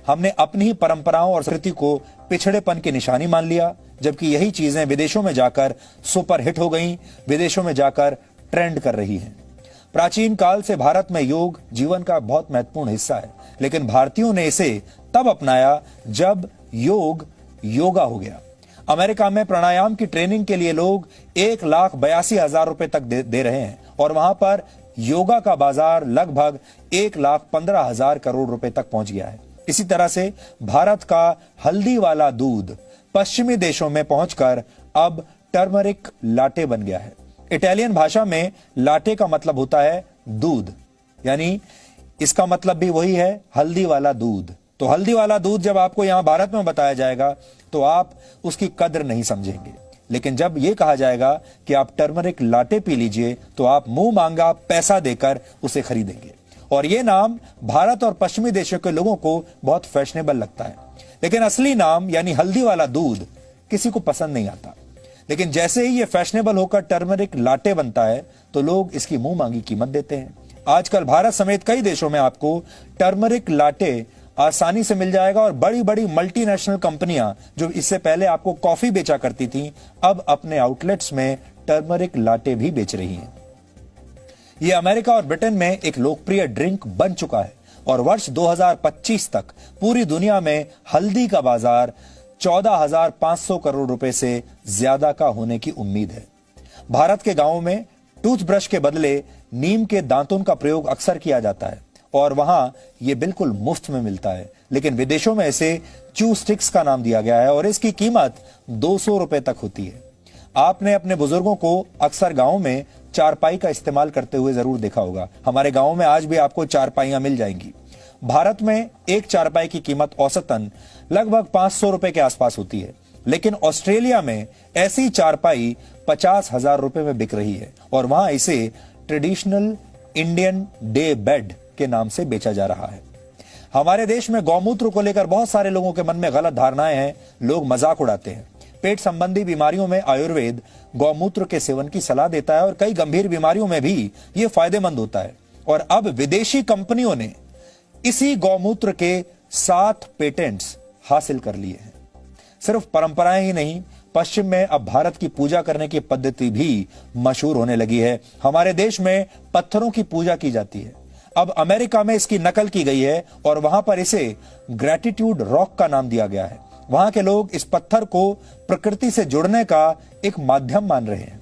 हमने अपनी ही परंपराओं और संस्कृति को पिछड़ेपन की निशानी मान लिया, जबकि यही चीजें विदेशों में जाकर सुपर हिट हो गईं, विदेशों में जाकर ट्रेंड कर रही हैं। प्राचीन काल से भारत में योग जीवन का बहुत महत्वपूर्ण हिस्सा है, लेकिन भारतीयों ने इसे तब अपनाया जब योग योगा हो गया। अमेरिका में प्राणायाम की ट्रेनिंग के लिए लोग 1,82,000 रुपए तक दे रहे हैं और वहां पर योगा का बाजार लगभग 1,15,000 करोड़ रुपए तक पहुंच गया है। इसी तरह से भारत का हल्दी वाला दूध पश्चिमी देशों में पहुंचकर अब टर्मरिक लाटे बन गया है। इटालियन भाषा में लाटे का मतलब होता है दूध, यानी इसका मतलब भी वही है, हल्दी वाला दूध। तो हल्दी वाला दूध जब आपको यहां भारत में बताया जाएगा तो आप उसकी कद्र नहीं समझेंगे, लेकिन जब यह कहा जाएगा कि आप टर्मरिक लाटे पी लीजिए तो आप मुंह मांगा पैसा देकर उसे खरीदेंगे। और यह नाम भारत और पश्चिमी देशों के लोगों को बहुत फैशनेबल लगता है, लेकिन असली नाम यानी हल्दी वाला दूध किसी को पसंद नहीं आता। लेकिन जैसे ही यह फैशनेबल होकर टर्मरिक लाटे बनता है तो लोग इसकी मुंह मांगी कीमत देते हैं। आजकल भारत समेत कई देशों में आपको टर्मरिक लाटे आसानी से मिल जाएगा और बड़ी बड़ी मल्टीनेशनल कंपनियां जो इससे पहले आपको कॉफी बेचा करती थी, अब अपने आउटलेट्स में टर्मरिक लाटे भी बेच रही हैं। यह अमेरिका और ब्रिटेन में एक लोकप्रिय ड्रिंक बन चुका है और वर्ष 2025 तक पूरी दुनिया में हल्दी का बाजार 14,500 करोड़ रुपए से ज्यादा का होने की उम्मीद है। भारत के गांवों में टूथब्रश के बदले नीम के दांतुन का प्रयोग अक्सर किया जाता है और वहां यह बिल्कुल मुफ्त में मिलता है, लेकिन विदेशों में इसे च्यू स्टिक्स का नाम दिया गया है और इसकी कीमत 200 रुपए तक होती है। आपने अपने बुजुर्गों को अक्सर गांव में चारपाई का इस्तेमाल करते हुए जरूर देखा होगा। हमारे गांव में आज भी आपको चारपाइयां मिल जाएंगी। भारत में एक चारपाई की कीमत औसतन लगभग 500 रुपए के आसपास होती है, लेकिन ऑस्ट्रेलिया में ऐसी चारपाई 50,000 रुपए में बिक रही है और वहां इसे ट्रेडिशनल इंडियन डे बेड के नाम से बेचा जा रहा है। हमारे देश में गौमूत्र को लेकर बहुत सारे लोगों के मन में गलत धारणाएं हैं, लोग मजाक उड़ाते हैं। पेट संबंधी बीमारियों में आयुर्वेद गौमूत्र के सेवन की सलाह देता है और कई गंभीर बीमारियों में भी यह फायदेमंद होता है। और अब विदेशी कंपनियों ने इसी गौमूत्र के 7 पेटेंट्स हासिल कर लिए हैं। सिर्फ परंपराएं ही नहीं, पश्चिम में अब भारत की पूजा करने की पद्धति भी मशहूर होने लगी है। हमारे देश में पत्थरों की पूजा की जाती है, अब अमेरिका में इसकी नकल की गई है और वहां पर इसे ग्रेटिट्यूड रॉक का नाम दिया गया है। वहां के लोग इस पत्थर को प्रकृति से जुड़ने का एक माध्यम मान रहे हैं।